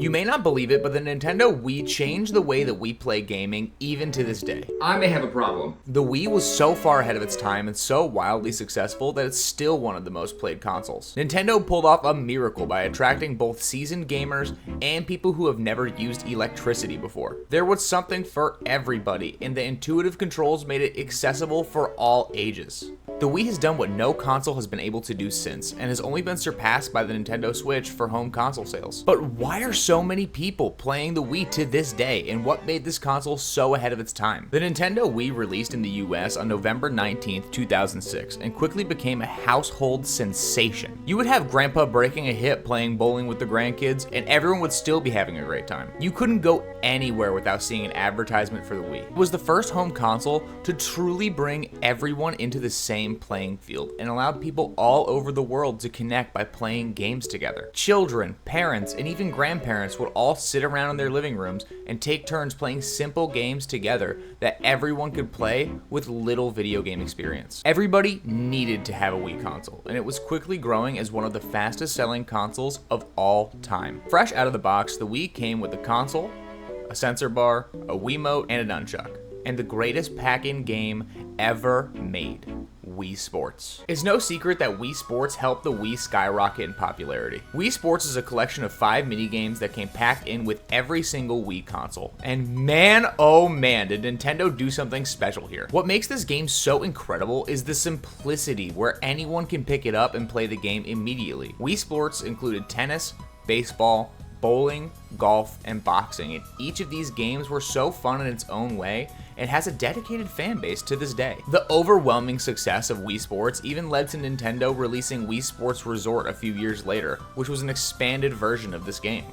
You may not believe it, but the Nintendo Wii changed the way that we play gaming even to this day. I may have a problem. The Wii was so far ahead of its time and so wildly successful that it's still one of the most played consoles. Nintendo pulled off a miracle by attracting both seasoned gamers and people who have never used electricity before. There was something for everybody, and the intuitive controls made it accessible for all ages. The Wii has done what no console has been able to do since, and has only been surpassed by the Nintendo Switch for home console sales. But why are so many people playing the Wii to this day, and what made this console so ahead of its time? The Nintendo Wii released in the US on November 19th, 2006, and quickly became a household sensation. You would have grandpa breaking a hip playing bowling with the grandkids, and everyone would still be having a great time. You couldn't go anywhere without seeing an advertisement for the Wii. It was the first home console to truly bring everyone into the same playing field and allowed people all over the world to connect by playing games together. Children, parents, and even grandparents would all sit around in their living rooms and take turns playing simple games together that everyone could play with little video game experience. Everybody needed to have a Wii console, and it was quickly growing as one of the fastest selling consoles of all time. Fresh out of the box, the Wii came with a console, a sensor bar, a Wiimote, and a nunchuck, and the greatest pack-in game ever made, Wii Sports. It's no secret that Wii Sports helped the Wii skyrocket in popularity. Wii Sports is a collection of 5 minigames that came packed in with every single Wii console. And man, oh man, did Nintendo do something special here. What makes this game so incredible is the simplicity where anyone can pick it up and play the game immediately. Wii Sports included tennis, baseball, bowling, golf, and boxing, and each of these games were so fun in its own way and has a dedicated fan base to this day. The overwhelming success of Wii Sports even led to Nintendo releasing Wii Sports Resort a few years later, which was an expanded version of this game.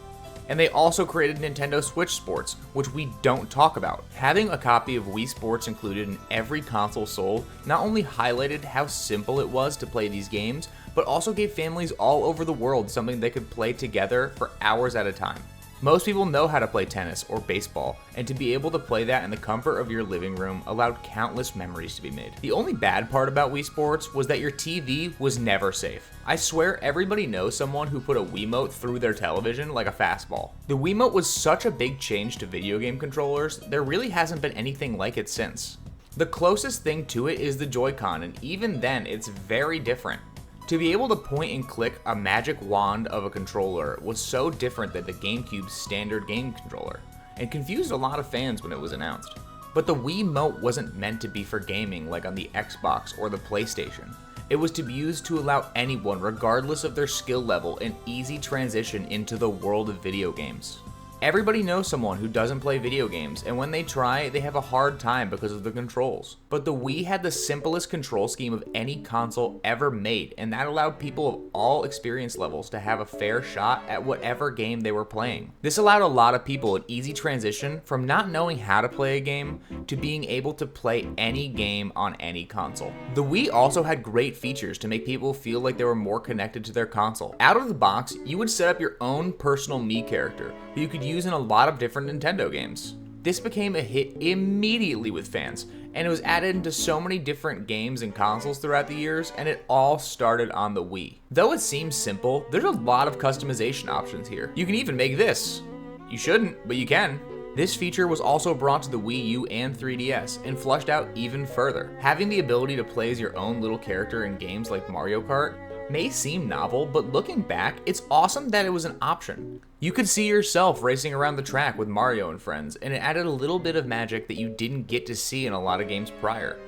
And they also created Nintendo Switch Sports, which we don't talk about. Having a copy of Wii Sports included in every console sold not only highlighted how simple it was to play these games, but also gave families all over the world something they could play together for hours at a time. Most people know how to play tennis or baseball, and to be able to play that in the comfort of your living room allowed countless memories to be made. The only bad part about Wii Sports was that your TV was never safe. I swear everybody knows someone who put a Wiimote through their television like a fastball. The Wiimote was such a big change to video game controllers, there really hasn't been anything like it since. The closest thing to it is the Joy-Con, and even then it's very different. To be able to point and click a magic wand of a controller was so different than the GameCube's standard game controller, and confused a lot of fans when it was announced. But the Wiimote wasn't meant to be for gaming like on the Xbox or the PlayStation. It was to be used to allow anyone, regardless of their skill level, an easy transition into the world of video games. Everybody knows someone who doesn't play video games, and when they try, they have a hard time because of the controls. But the Wii had the simplest control scheme of any console ever made, and that allowed people of all experience levels to have a fair shot at whatever game they were playing. This allowed a lot of people an easy transition from not knowing how to play a game to being able to play any game on any console. The Wii also had great features to make people feel like they were more connected to their console. Out of the box, you would set up your own personal Mii character, who you could use in a lot of different Nintendo games. This became a hit immediately with fans, and it was added into so many different games and consoles throughout the years, and it all started on the Wii. Though it seems simple, there's a lot of customization options here. You can even make this. You shouldn't, but you can. This feature was also brought to the Wii U and 3DS, and flushed out even further. Having the ability to play as your own little character in games like Mario Kart may seem novel, but looking back, it's awesome that it was an option. You could see yourself racing around the track with Mario and friends, and it added a little bit of magic that you didn't get to see in a lot of games prior.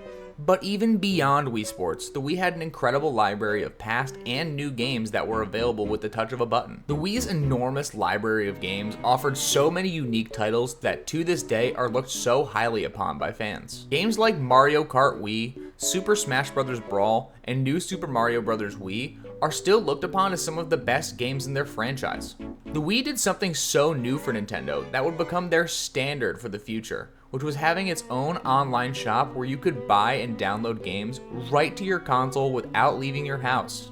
But even beyond Wii Sports, the Wii had an incredible library of past and new games that were available with the touch of a button. The Wii's enormous library of games offered so many unique titles that to this day are looked so highly upon by fans. Games like Mario Kart Wii, Super Smash Bros. Brawl, and New Super Mario Bros. Wii are still looked upon as some of the best games in their franchise. The Wii did something so new for Nintendo that would become their standard for the future, which was having its own online shop where you could buy and download games right to your console without leaving your house.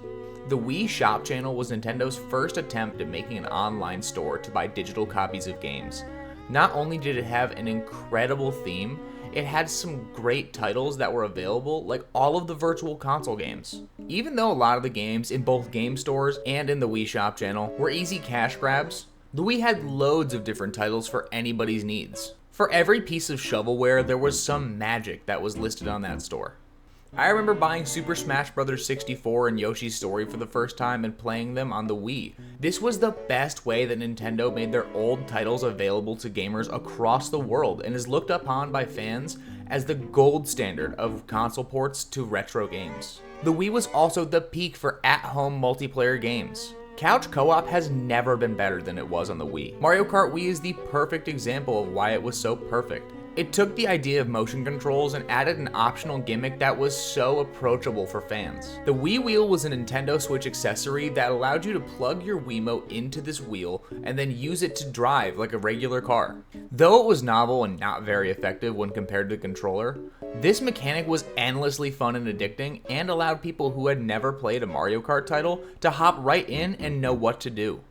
The Wii Shop channel was Nintendo's first attempt at making an online store to buy digital copies of games. Not only did it have an incredible theme, it had some great titles that were available, like all of the Virtual Console games. Even though a lot of the games in both game stores and in the Wii Shop channel were easy cash grabs, The Wii had loads of different titles for anybody's needs. For every piece of shovelware, there was some magic that was listed on that store. I remember buying Super Smash Bros. 64 and Yoshi's Story for the first time and playing them on the Wii. This was the best way that Nintendo made their old titles available to gamers across the world and is looked upon by fans as the gold standard of console ports to retro games. The Wii was also the peak for at-home multiplayer games. Couch co-op has never been better than it was on the Wii. Mario Kart Wii is the perfect example of why it was so perfect. It took the idea of motion controls and added an optional gimmick that was so approachable for fans. The Wii Wheel was a Nintendo Switch accessory that allowed you to plug your Wiimote into this wheel and then use it to drive like a regular car. Though it was novel and not very effective when compared to the controller, this mechanic was endlessly fun and addicting and allowed people who had never played a Mario Kart title to hop right in and know what to do.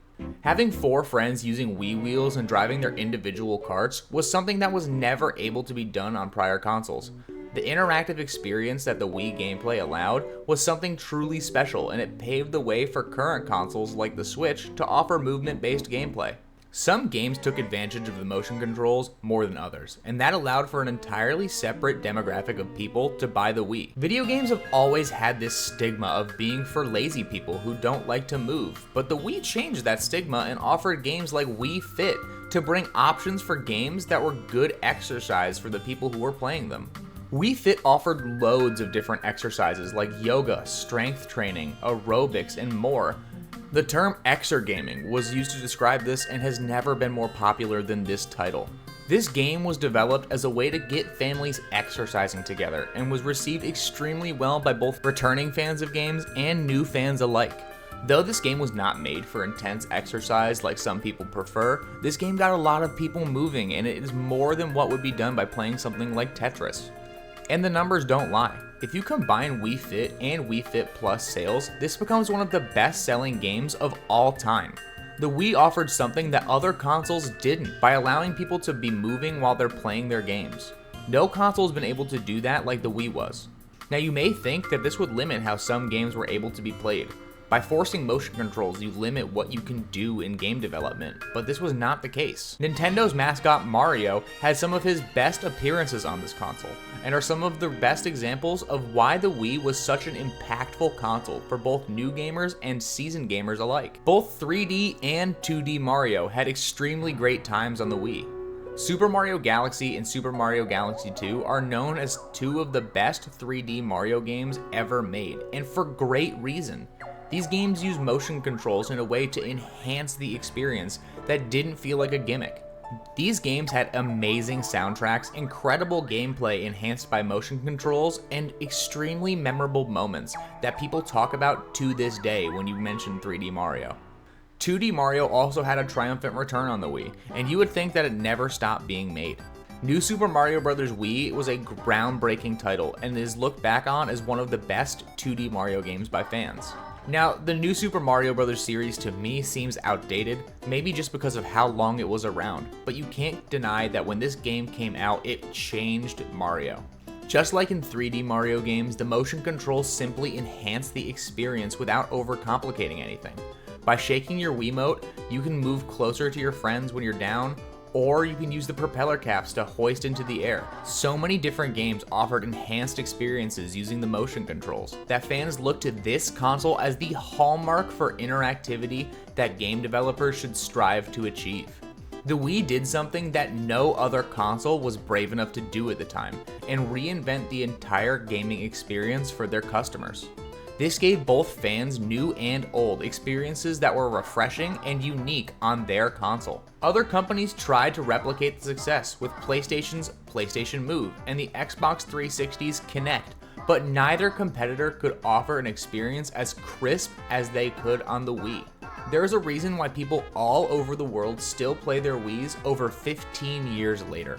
Having 4 friends using Wii wheels and driving their individual karts was something that was never able to be done on prior consoles. The interactive experience that the Wii gameplay allowed was something truly special, and it paved the way for current consoles like the Switch to offer movement-based gameplay. Some games took advantage of the motion controls more than others, and that allowed for an entirely separate demographic of people to buy the Wii. Video games have always had this stigma of being for lazy people who don't like to move, but the Wii changed that stigma and offered games like Wii Fit to bring options for games that were good exercise for the people who were playing them. Wii Fit offered loads of different exercises like yoga, strength training, aerobics, and more. The term exergaming was used to describe this and has never been more popular than this title. This game was developed as a way to get families exercising together and was received extremely well by both returning fans of games and new fans alike. Though this game was not made for intense exercise like some people prefer, this game got a lot of people moving, and it is more than what would be done by playing something like Tetris. And the numbers don't lie. If you combine Wii Fit and Wii Fit Plus sales, this becomes one of the best-selling games of all time. The Wii offered something that other consoles didn't by allowing people to be moving while they're playing their games. No console has been able to do that like the Wii was. Now you may think that this would limit how some games were able to be played. By forcing motion controls, you limit what you can do in game development, but this was not the case. Nintendo's mascot Mario had some of his best appearances on this console, and are some of the best examples of why the Wii was such an impactful console for both new gamers and seasoned gamers alike. Both 3D and 2D Mario had extremely great times on the Wii. Super Mario Galaxy and Super Mario Galaxy 2 are known as 2 of the best 3D Mario games ever made, and for great reason. These games use motion controls in a way to enhance the experience that didn't feel like a gimmick. These games had amazing soundtracks, incredible gameplay enhanced by motion controls, and extremely memorable moments that people talk about to this day when you mention 3D Mario. 2D Mario also had a triumphant return on the Wii, and you would think that it never stopped being made. New Super Mario Bros. Wii was a groundbreaking title and is looked back on as one of the best 2D Mario games by fans. Now, the new Super Mario Bros. Series to me seems outdated, maybe just because of how long it was around, but you can't deny that when this game came out, it changed Mario. Just like in 3D Mario games, the motion controls simply enhance the experience without overcomplicating anything. By shaking your Wiimote, you can move closer to your friends when you're down, or you can use the propeller caps to hoist into the air. So many different games offered enhanced experiences using the motion controls that fans look to this console as the hallmark for interactivity that game developers should strive to achieve. The Wii did something that no other console was brave enough to do at the time, and reinvent the entire gaming experience for their customers. This gave both fans, new and old, experiences that were refreshing and unique on their console. Other companies tried to replicate the success with PlayStation's PlayStation Move and the Xbox 360's Kinect, but neither competitor could offer an experience as crisp as they could on the Wii. There is a reason why people all over the world still play their Wiis over 15 years later.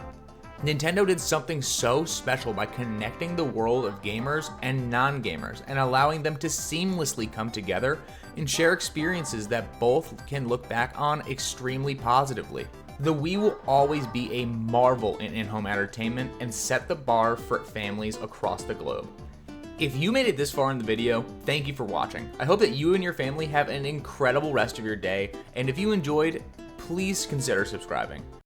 Nintendo did something so special by connecting the world of gamers and non-gamers and allowing them to seamlessly come together and share experiences that both can look back on extremely positively. The Wii will always be a marvel in in-home entertainment and set the bar for families across the globe. If you made it this far in the video, thank you for watching. I hope that you and your family have an incredible rest of your day, and if you enjoyed, please consider subscribing.